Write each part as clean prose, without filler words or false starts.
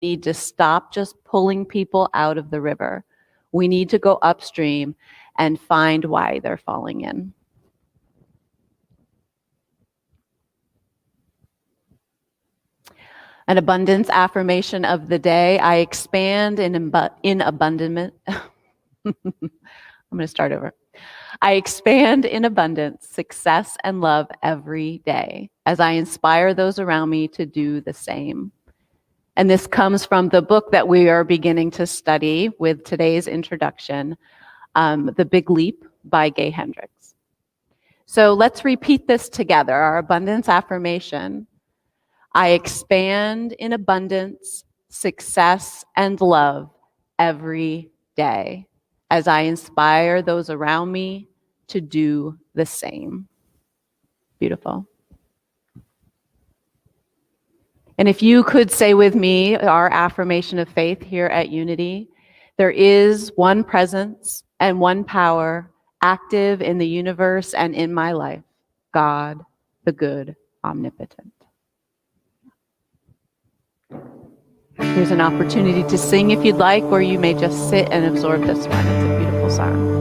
need to stop just pulling people out of the river. We need to go upstream and find why they're falling in. An abundance affirmation of the day. I expand in abundance. I'm going to start over. I expand in abundance, success, and love every day as I inspire those around me to do the same. And this comes from the book that we are beginning to study with today's introduction, The Big Leap by Gay Hendricks. So let's repeat this together, our abundance affirmation. I expand in abundance, success, and love every day as I inspire those around me to do the same. Beautiful. And if you could say with me our affirmation of faith here at Unity, there is one presence and one power active in the universe and in my life, God, the good, omnipotent. Here's an opportunity to sing if you'd like, or you may just sit and absorb this one. It's a beautiful song.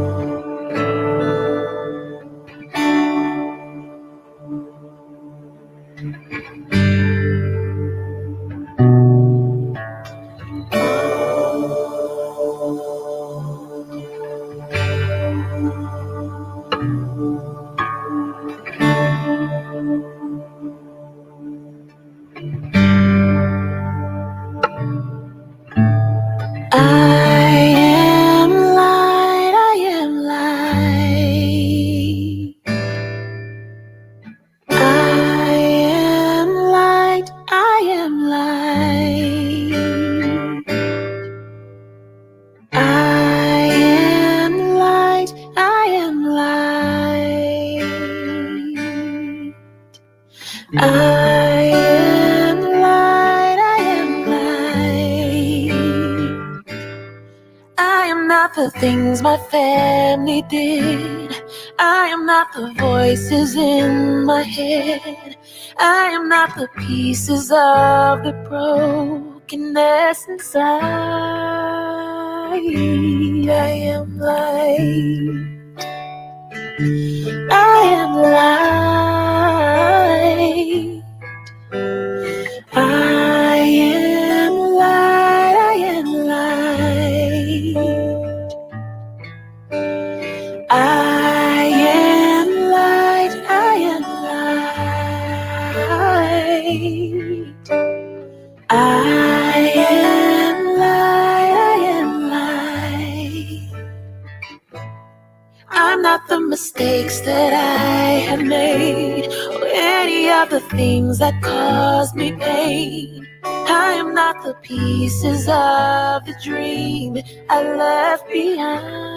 The things my family did. I am not the voices in my head. I am not the pieces of the brokenness inside. I am light. I am light. I am light. I am light. I am light, I am light. I am light, I am light. I'm not the mistakes that I have made, or any of the things that caused me pain. I am not the pieces of the dream I left behind.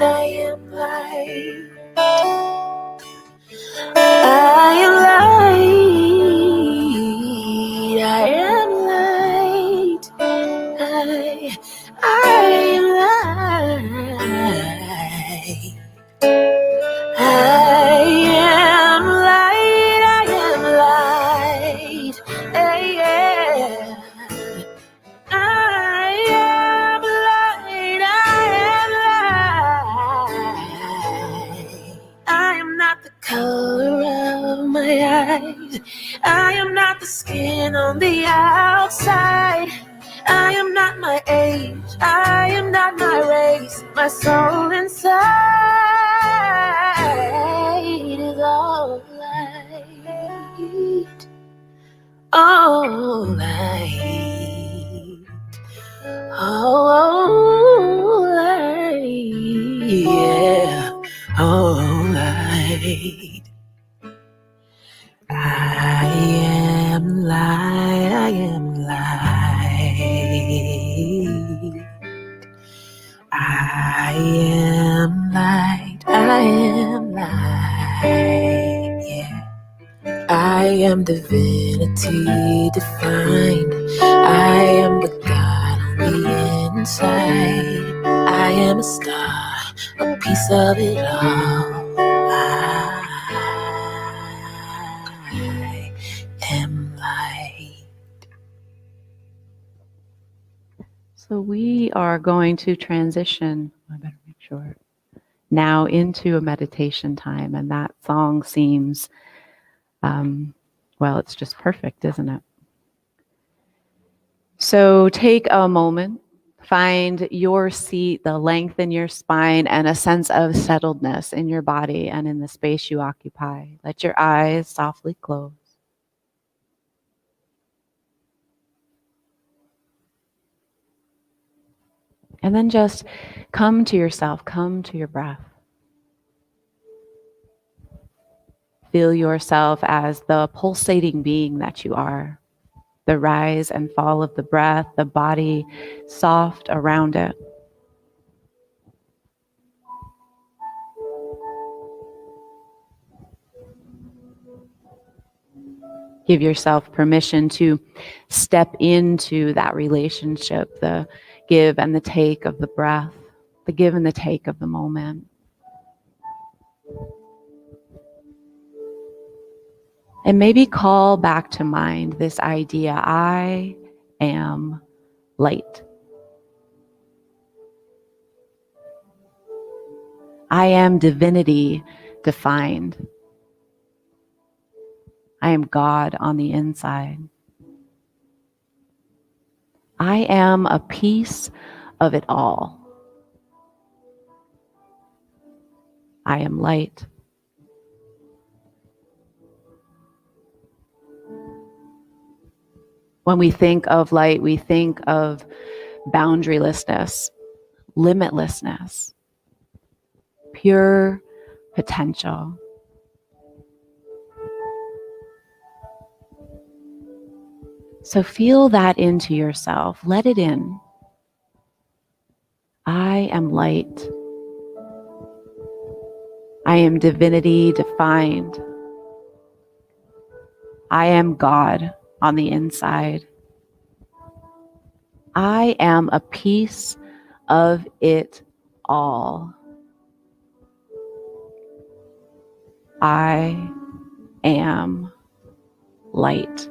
I am light. I am light. I am light. I am light. I am light. I am light. Hey, yeah. I am light. I am not the color of my eyes. I am not the skin on the outside. I am not my age. I am not my race. My soul inside is all light. All light. Oh, light. Yeah. Oh, light. I am light. I am light. I am light. I am light. Yeah. I am divinity defined. I am the God on the inside. I am a star, a piece of it all. I am light. So we are going to transition, I better make sure, now into a meditation time. And that song seems, well, it's just perfect, isn't it? So take a moment, find your seat, the length in your spine, and a sense of settledness in your body and in the space you occupy. Let your eyes softly close. And then just come to yourself, come to your breath. Feel yourself as the pulsating being that you are. The rise and fall of the breath, the body soft around it. Give yourself permission to step into that relationship, the give and the take of the breath, the give and the take of the moment. And maybe call back to mind this idea, I am light. I am divinity defined. I am God on the inside. I am a piece of it all. I am light. When we think of light, we think of boundarylessness, limitlessness, pure potential. So feel that into yourself. Let it in. I am light. I am divinity defined. I am God on the inside. I am a piece of it all. I am light.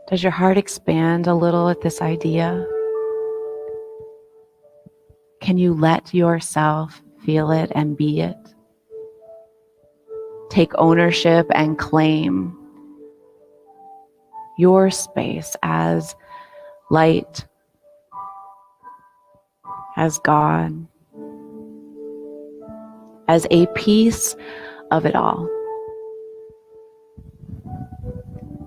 Does your heart expand a little at this idea? Can you let yourself feel it and be it? Take ownership and claim your space as light, as God, as a piece of it all.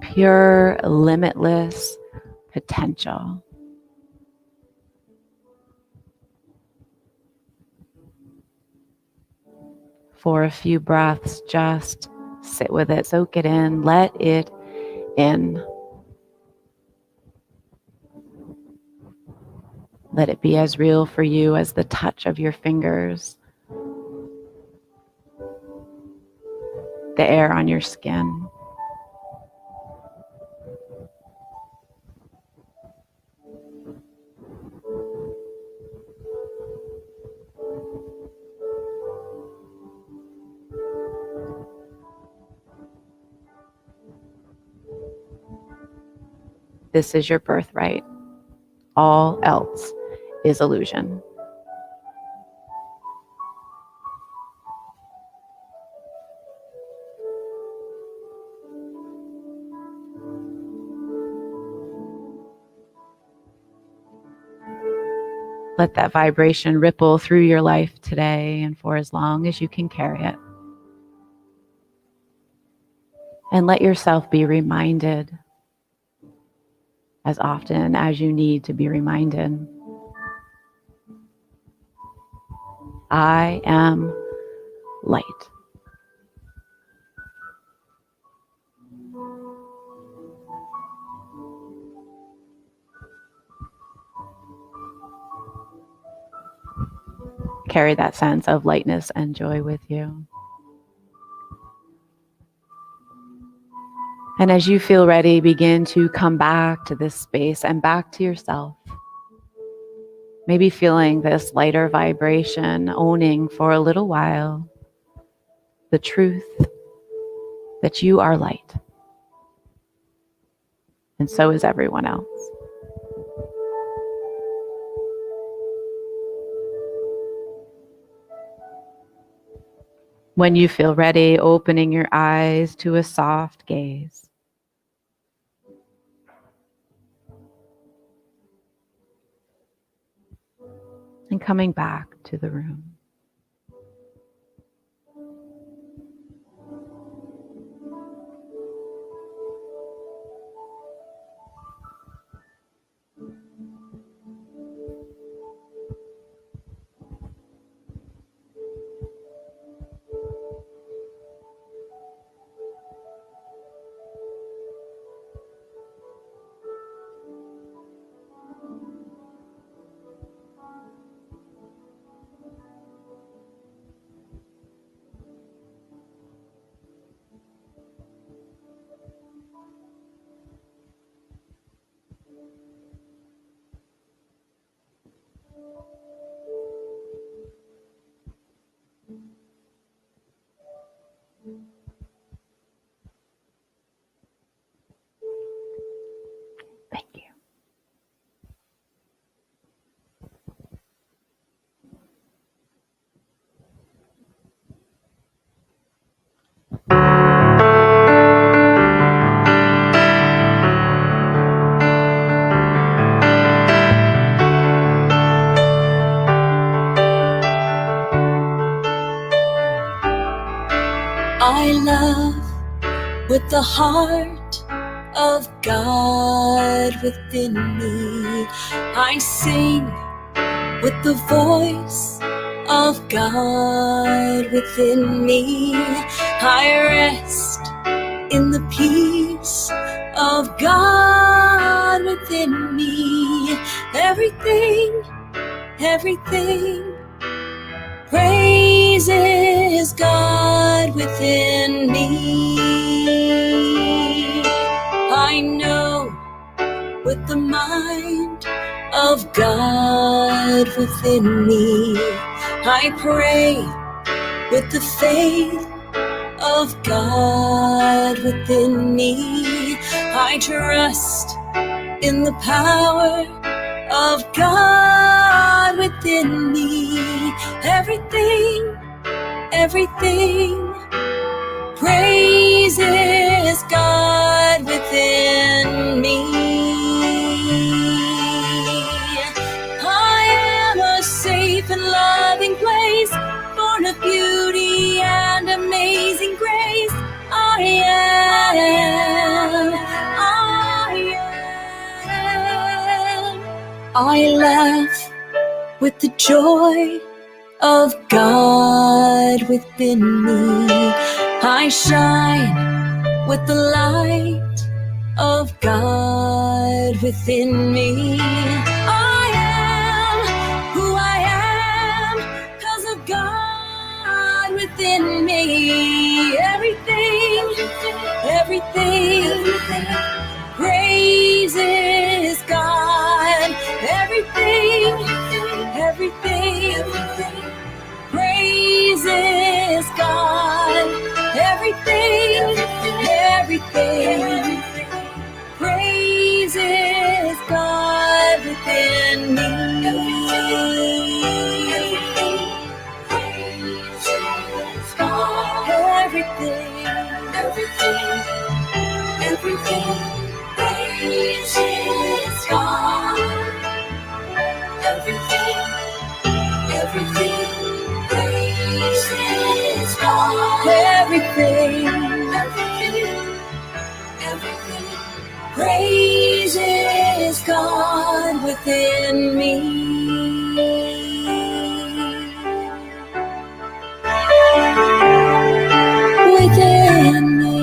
Pure, limitless potential. For a few breaths, just sit with it, soak it in, let it in. Let it be as real for you as the touch of your fingers, the air on your skin. This is your birthright. All else is illusion. Let that vibration ripple through your life today and for as long as you can carry it. And let yourself be reminded as often as you need to be reminded. I am light. Carry that sense of lightness and joy with you. And as you feel ready, begin to come back to this space and back to yourself. Maybe feeling this lighter vibration, owning for a little while the truth that you are light, and so is everyone else. When you feel ready, opening your eyes to a soft gaze. And coming back to the room. Thank you. I love with the heart of God within me. I sing with the voice of God within me. I rest in the peace of God within me. Everything praises God within me. I know with the mind of God within me. I pray with the faith of God within me. I trust in the power of God within me. Everything praises God within me. I am a safe and loving place, born of beauty and amazing grace. I laugh with the joy of God within me. I shine with the light of God within me. I am who I am 'cause of God within me. Everything praises God. Everything praises God. Everything praises God within me. Everything praises God. Everything praises God. Everything praises God. Everything praises God within me. Within me.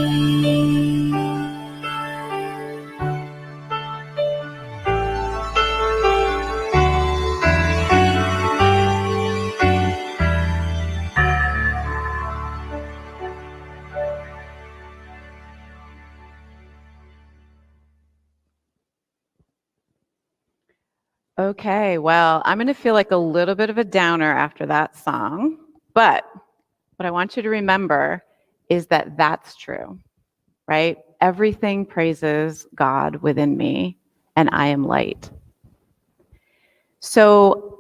Okay, well, I'm going to feel like a little bit of a downer after that song, but what I want you to remember is that that's true, right? Everything praises God within me, and I am light. So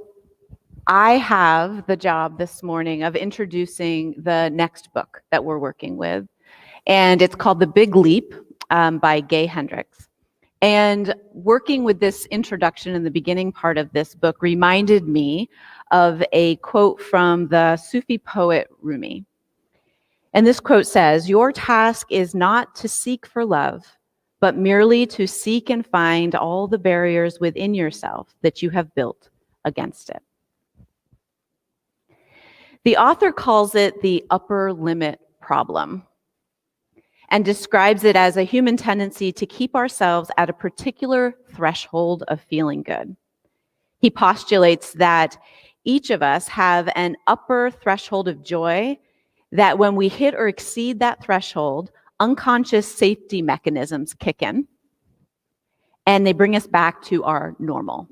I have the job this morning of introducing the next book that we're working with, and it's called The Big Leap by Gay Hendricks. And working with this introduction in the beginning part of this book reminded me of a quote from the Sufi poet Rumi. And this quote says, "Your task is not to seek for love, but merely to seek and find all the barriers within yourself that you have built against it." The author calls it the upper limit problem and describes it as a human tendency to keep ourselves at a particular threshold of feeling good. He postulates that each of us have an upper threshold of joy that when we hit or exceed that threshold, unconscious safety mechanisms kick in and they bring us back to our normal.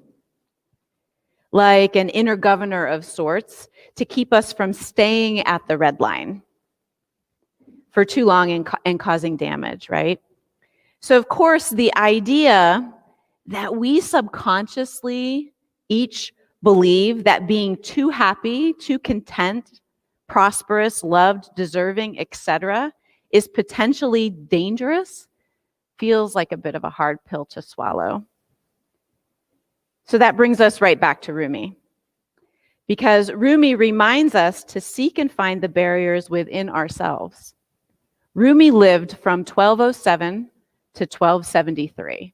Like an inner governor of sorts to keep us from staying at the red line for too long and causing damage, right? So, of course, the idea that we subconsciously each believe that being too happy, too content, prosperous, loved, deserving, etc., is potentially dangerous feels like a bit of a hard pill to swallow. So that brings us right back to Rumi. Because Rumi reminds us to seek and find the barriers within ourselves. Rumi lived from 1207 to 1273.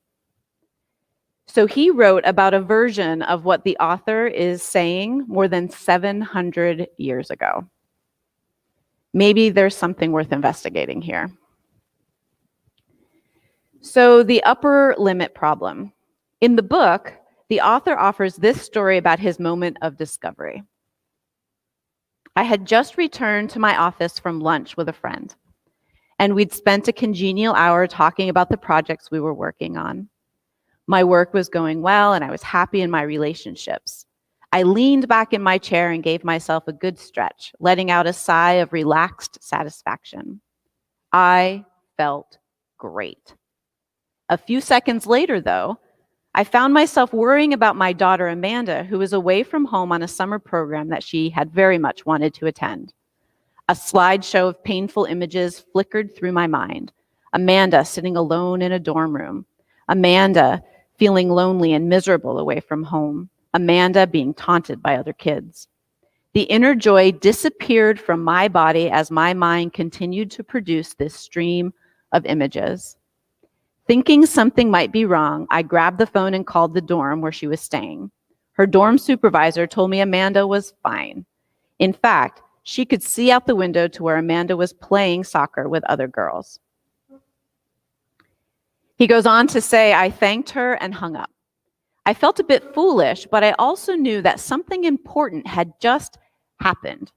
So he wrote about a version of what the author is saying more than 700 years ago. Maybe there's something worth investigating here. So the upper limit problem. In the book, the author offers this story about his moment of discovery. I had just returned to my office from lunch with a friend, and we'd spent a congenial hour talking about the projects we were working on. My work was going well, and I was happy in my relationships. I leaned back in my chair and gave myself a good stretch, letting out a sigh of relaxed satisfaction. I felt great. A few seconds later, though, I found myself worrying about my daughter, Amanda, who was away from home on a summer program that she had very much wanted to attend. A slideshow of painful images flickered through my mind. Amanda sitting alone in a dorm room. Amanda feeling lonely and miserable away from home. Amanda being taunted by other kids. The inner joy disappeared from my body as my mind continued to produce this stream of images. Thinking something might be wrong, I grabbed the phone and called the dorm where she was staying. Her dorm supervisor told me Amanda was fine. In fact, she could see out the window to where Amanda was playing soccer with other girls. He goes on to say, I thanked her and hung up. I felt a bit foolish, but I also knew that something important had just happened.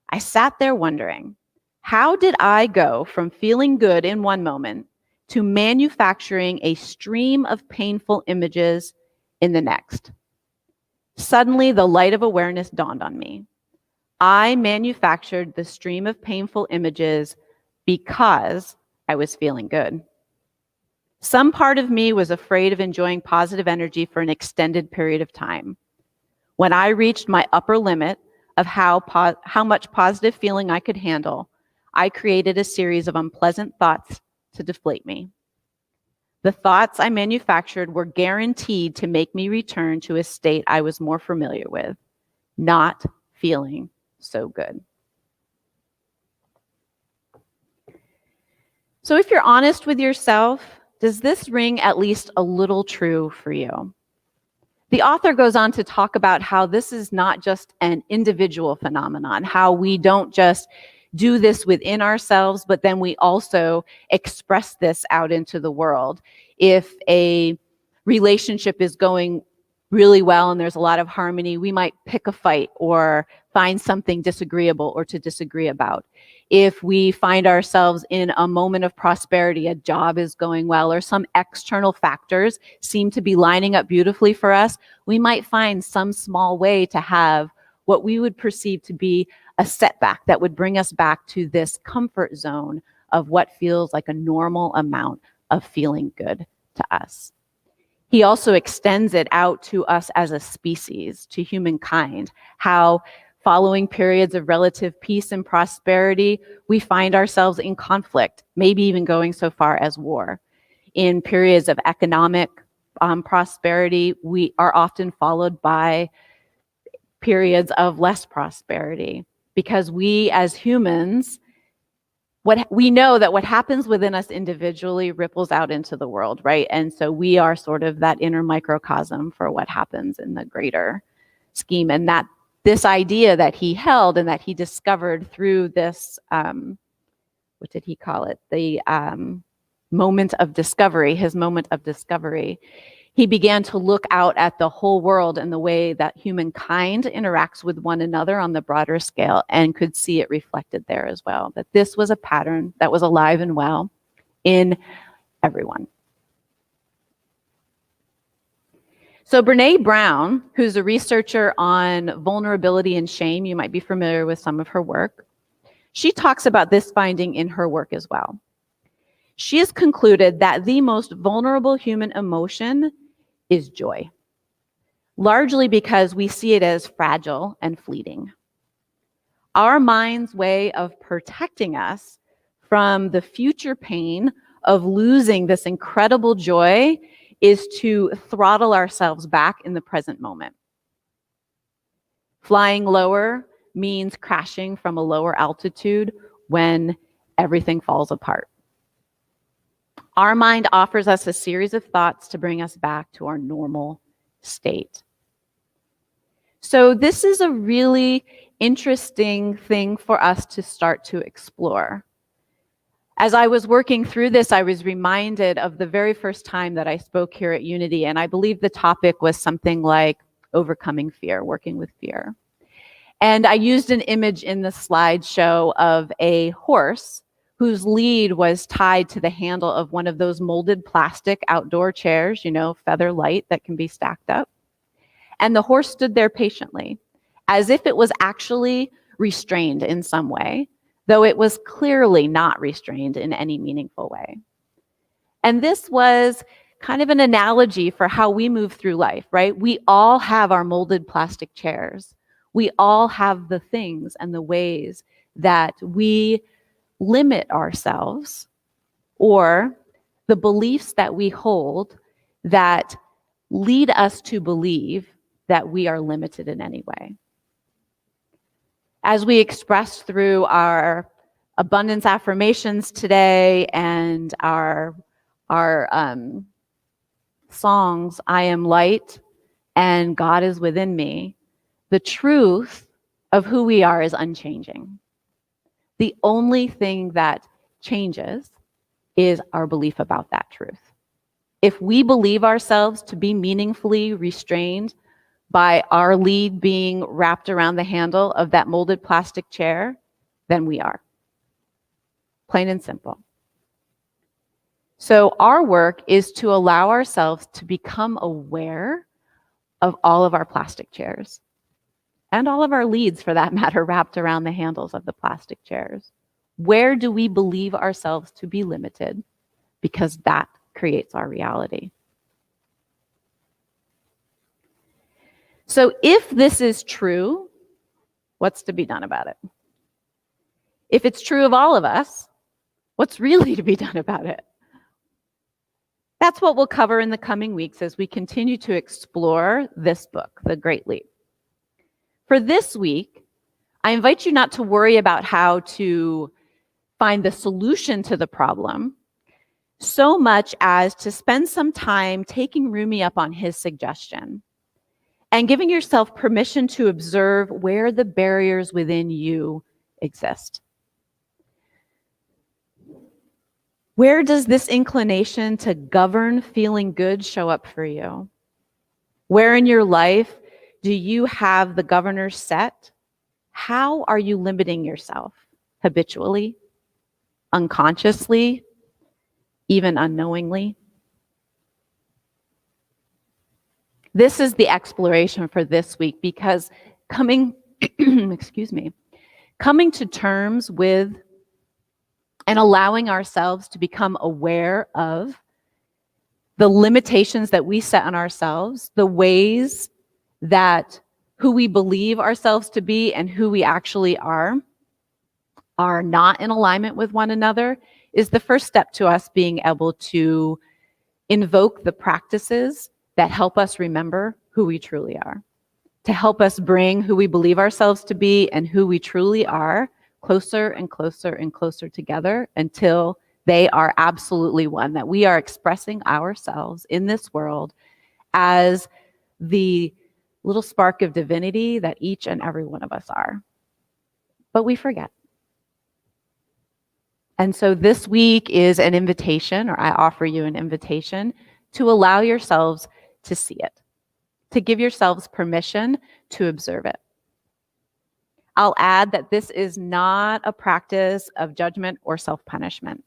I sat there wondering, how did I go from feeling good in one moment to manufacturing a stream of painful images in the next? Suddenly, the light of awareness dawned on me. I manufactured the stream of painful images because I was feeling good. Some part of me was afraid of enjoying positive energy for an extended period of time. When I reached my upper limit of how much positive feeling I could handle, I created a series of unpleasant thoughts to deflate me. The thoughts I manufactured were guaranteed to make me return to a state I was more familiar with, not feeling so good. So if you're honest with yourself, does this ring at least a little true for you? The author goes on to talk about how this is not just an individual phenomenon, how we don't just do this within ourselves, but then we also express this out into the world. If a relationship is going really well and there's a lot of harmony, we might pick a fight or find something disagreeable or to disagree about. if we find ourselves in a moment of prosperity, a job is going well, or some external factors seem to be lining up beautifully for us, we might find some small way to have what we would perceive to be a setback that would bring us back to this comfort zone of what feels like a normal amount of feeling good to us. He also extends it out to us as a species, to humankind, how following periods of relative peace and prosperity, we find ourselves in conflict, maybe even going so far as war. In periods of economic prosperity, we are often followed by periods of less prosperity, because we as humans, we know that what happens within us individually ripples out into the world, right? And so we are sort of that inner microcosm for what happens in the greater scheme. And that this idea that he held and that he discovered through this, what did he call it? The moment of discovery, his moment of discovery. He began to look out at the whole world and the way that humankind interacts with one another on the broader scale, and could see it reflected there as well, that this was a pattern that was alive and well in everyone. So Brene Brown, who's a researcher on vulnerability and shame, you might be familiar with some of her work, she talks about this finding in her work as well. She has concluded that the most vulnerable human emotion is joy, largely because we see it as fragile and fleeting. Our mind's way of protecting us from the future pain of losing this incredible joy is to throttle ourselves back in the present moment. Flying lower means crashing from a lower altitude when everything falls apart. Our mind offers us a series of thoughts to bring us back to our normal state. So this is a really interesting thing for us to start to explore. As I was working through this, I was reminded of the very first time that I spoke here at Unity, and I believe the topic was something like overcoming fear, working with fear. And I used an image in the slideshow of a horse whose lead was tied to the handle of one of those molded plastic outdoor chairs, feather light that can be stacked up. And the horse stood there patiently, as if it was actually restrained in some way, though it was clearly not restrained in any meaningful way. And this was kind of an analogy for how we move through life, right? We all have our molded plastic chairs. We all have the things and the ways that we limit ourselves, or the beliefs that we hold that lead us to believe that we are limited in any way. As we expressed through our abundance affirmations today and our songs, I am light and God is within me, the truth of who we are is unchanging. The only thing that changes is our belief about that truth. If we believe ourselves to be meaningfully restrained by our lead being wrapped around the handle of that molded plastic chair, then we are. Plain and simple. So our work is to allow ourselves to become aware of all of our plastic chairs, and all of our leads, for that matter, wrapped around the handles of the plastic chairs. Where do we believe ourselves to be limited? Because that creates our reality. So if this is true, what's to be done about it? If it's true of all of us, what's really to be done about it? That's what we'll cover in the coming weeks as we continue to explore this book, The Great Leap. For this week, I invite you not to worry about how to find the solution to the problem, so much as to spend some time taking Rumi up on his suggestion and giving yourself permission to observe where the barriers within you exist. Where does this inclination to govern feeling good show up for you? Where in your life do you have the governor set? How are you limiting yourself? habitually, unconsciously, even unknowingly? This is the exploration for this week, because coming coming to terms with and allowing ourselves to become aware of the limitations that we set on ourselves, the ways that who we believe ourselves to be and who we actually are not in alignment with one another, is the first step to us being able to invoke the practices that help us remember who we truly are, to help us bring who we believe ourselves to be and who we truly are closer and closer and closer together until they are absolutely one, that we are expressing ourselves in this world as the little spark of divinity that each and every one of us are. But we forget. And so this week is an invitation, or I offer you an invitation to allow yourselves to see it, to give yourselves permission to observe it. I'll add that this is not a practice of judgment or self-punishment.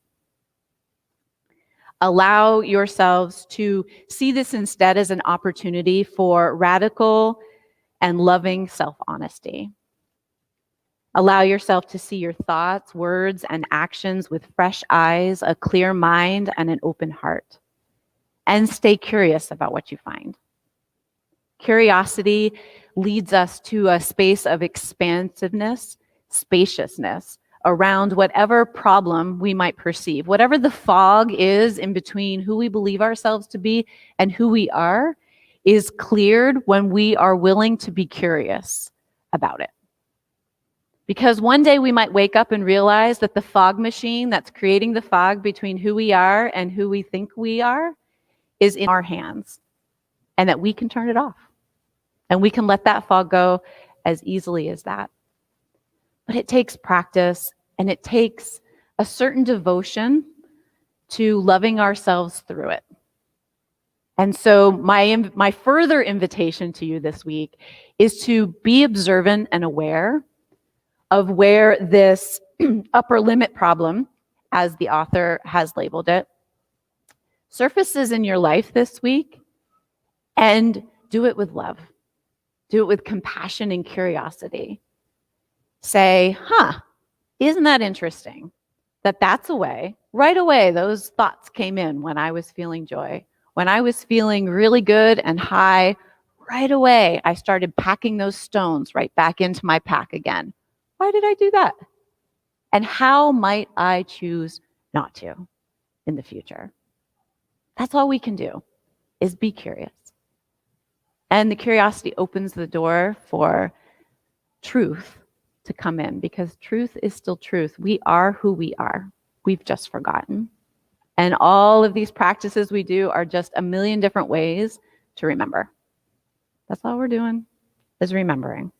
Allow yourselves to see this instead as an opportunity for radical and loving self-honesty. Allow yourself to see your thoughts, words, and actions with fresh eyes, a clear mind, and an open heart. And stay curious about what you find. Curiosity leads us to a space of expansiveness, spaciousness around whatever problem we might perceive. Whatever the fog is in between who we believe ourselves to be and who we are is cleared when we are willing to be curious about it. Because one day we might wake up and realize that the fog machine that's creating the fog between who we are and who we think we are is in our hands, and that we can turn it off. And we can let that fog go as easily as that. But it takes practice, and it takes a certain devotion to loving ourselves through it. And so my further invitation to you this week is to be observant and aware of where this upper limit problem, as the author has labeled it, surfaces in your life this week, and do it with love. Do it with compassion and curiosity. Say, isn't that interesting? That's a way. Right away, those thoughts came in when I was feeling joy. When I was feeling really good and high, right away, I started packing those stones right back into my pack again. Why did I do that? And how might I choose not to in the future? That's all we can do, is be curious. And the curiosity opens the door for truth to come in, because truth is still truth. We are who we are. We've just forgotten. And all of these practices we do are just a million different ways to remember. That's all we're doing, is remembering.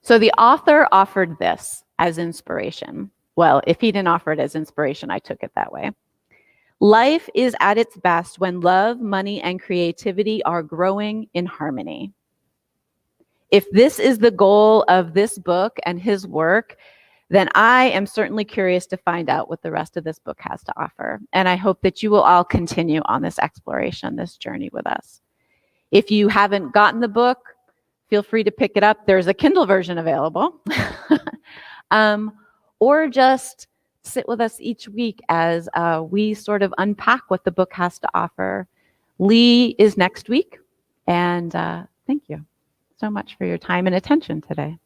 So the author offered this as inspiration. Well, if he didn't offer it as inspiration, I took it that way. Life is at its best when love, money, and creativity are growing in harmony. If this is the goal of this book and his work, then I am certainly curious to find out what the rest of this book has to offer. And I hope that you will all continue on this exploration, this journey with us. If you haven't gotten the book, feel free to pick it up. There's a Kindle version available. Or just sit with us each week as we sort of unpack what the book has to offer. Lee is next week. And thank you so much for your time and attention today.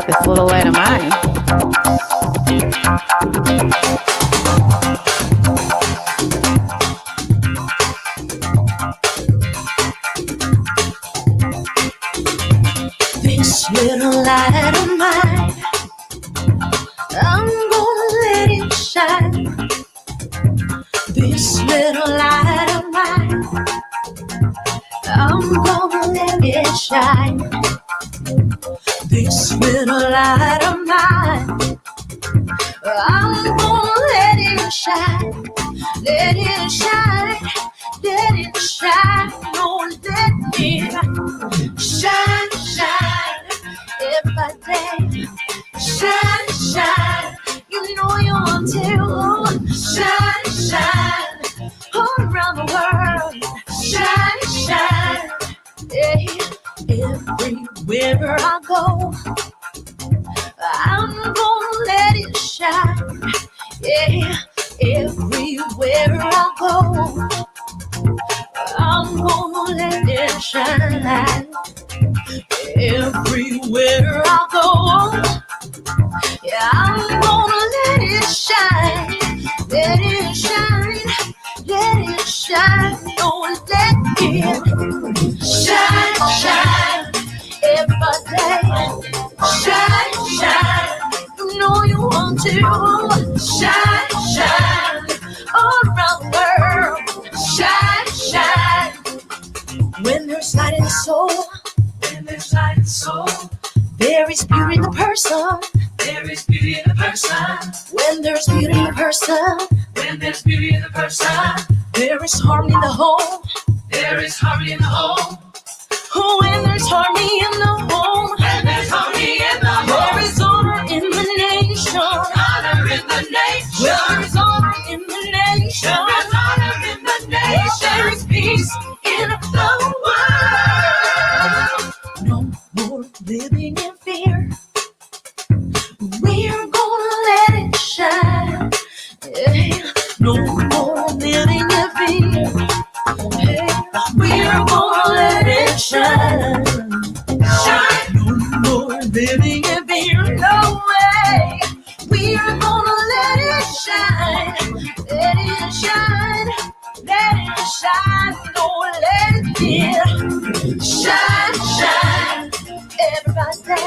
This little light of mine. This little light of mine, I'm gonna let it shine. This little light of mine, I'm gonna let it shine. This little light of mine, I'm gonna let it shine, let it shine, let it shine, oh, let it shine, shine, every day. Shine, shine, you know you want to. Shine, shine, all around the world. Shine, shine, yeah. Everywhere I go, I'm gonna let it shine. Yeah, everywhere I go, I'm gonna let it shine. Everywhere I go, yeah, I'm gonna let it shine. Let it shine, let it shine. Oh, let it shine, shine, every day. Shine, shine, you know you want to. Shine, shine, all around the world. Shine, shine, when there's light in the soul. When there's light in the soul, there is beauty in the person. There is beauty in the person. When there's beauty in the person. When there's beauty in the person, there is harmony in the home. There is harmony in the home. When there's harmony in the home, when there's harmony in the home, there is honor in the nation. Honor in the nation. Well, there is honor in the nation. There's honor in the nation. There is peace in the world. No more living in fear. We're gonna let it shine. Hey, no more living in fear. Hey, we're gonna let it shine. Shine. No more living in fear. No way. We're gonna let it shine. Let it shine. Let it shine. No, let it be. Shine, shine. Everybody.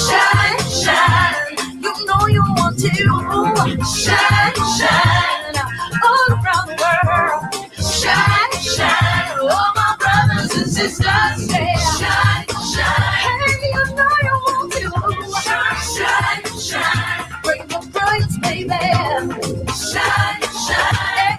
Shine, shine. You know you want to. Shine, shine. All around the world. Shine, shine. All my brothers and sisters say, shine, shine. Hey, you know you want to. Shine, shine, shine. Bring the brights, baby. Shine, shine. Hey,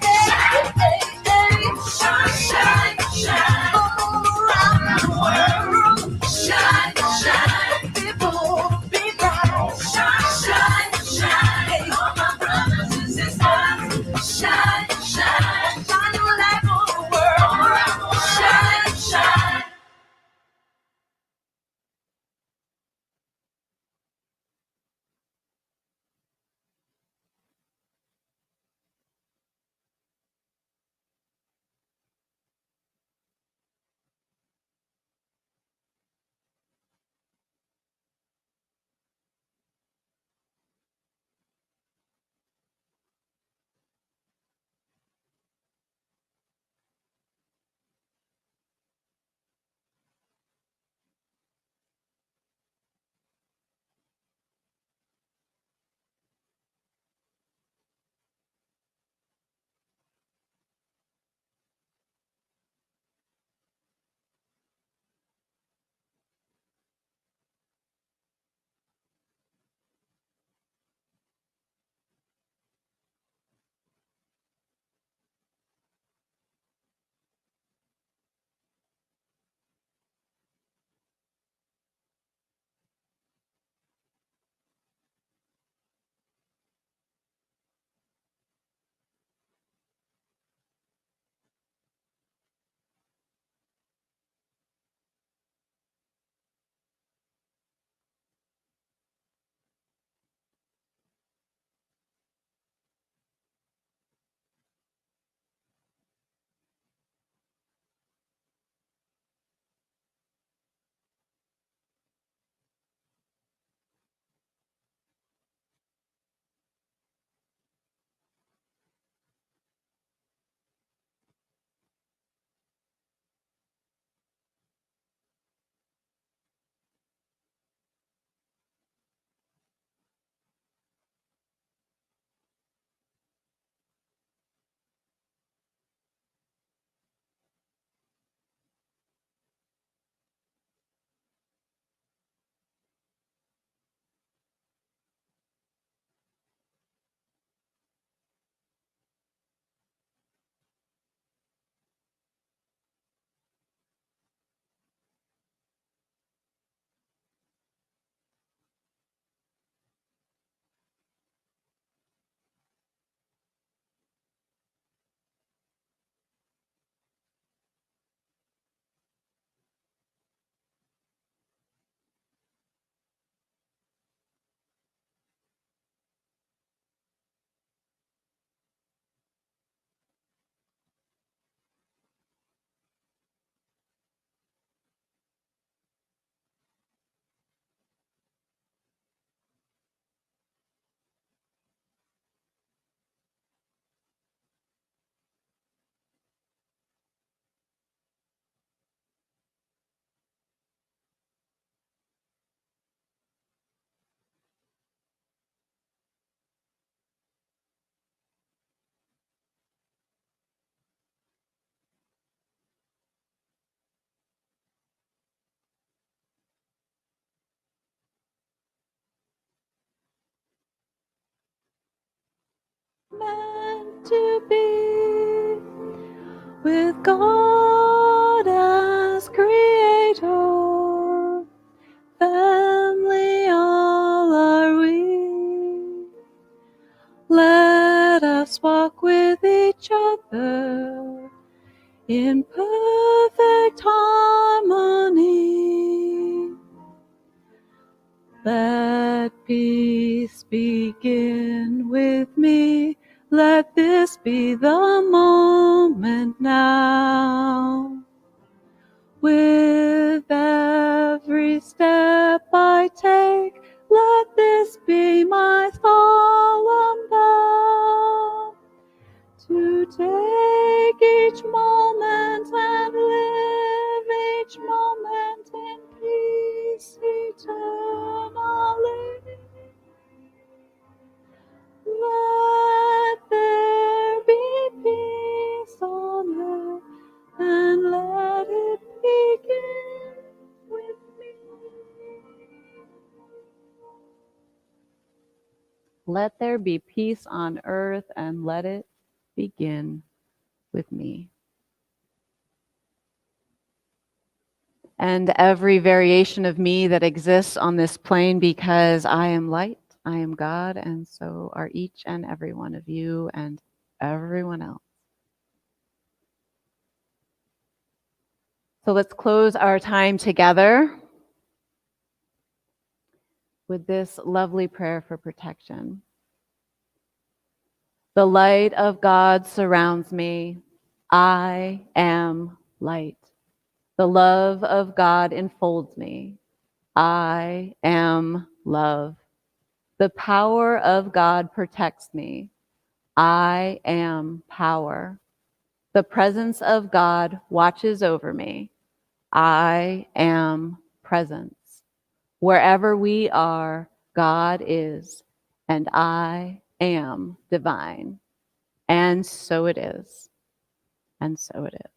hey, hey. Shine, shine, shine. All around the world. Shine, shine. People, be bright. Shine, shine, shine. Hey, all my brothers and sisters. Shine, shine. Shine your light on the world. Shine, shine. to be with God as creator. Family all are we. Let us walk with each other in perfect harmony. Let peace begin with me. Let this be the moment now. With every step I take, let this be my solemn vow. To take each moment and live each moment in peace eternally. Let there be peace on earth, and let it begin with me. Let there be peace on earth, and let it begin with me. And every variation of me that exists on this plane, because I am light, I am God, and so are each and every one of you and everyone else. So let's close our time together with this lovely prayer for protection. The light of God surrounds me. I am light. The love of God enfolds me. I am love. The power of God protects me. I am power. The presence of God watches over me. I am presence. Wherever we are, God is, and I am divine. And so it is. And so it is.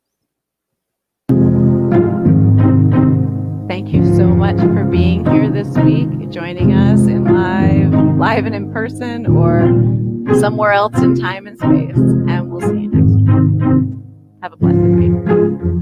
Thank you so much for being here this week, joining us in live and in person, or somewhere else in time and space. And we'll see you next week. Have a blessed week.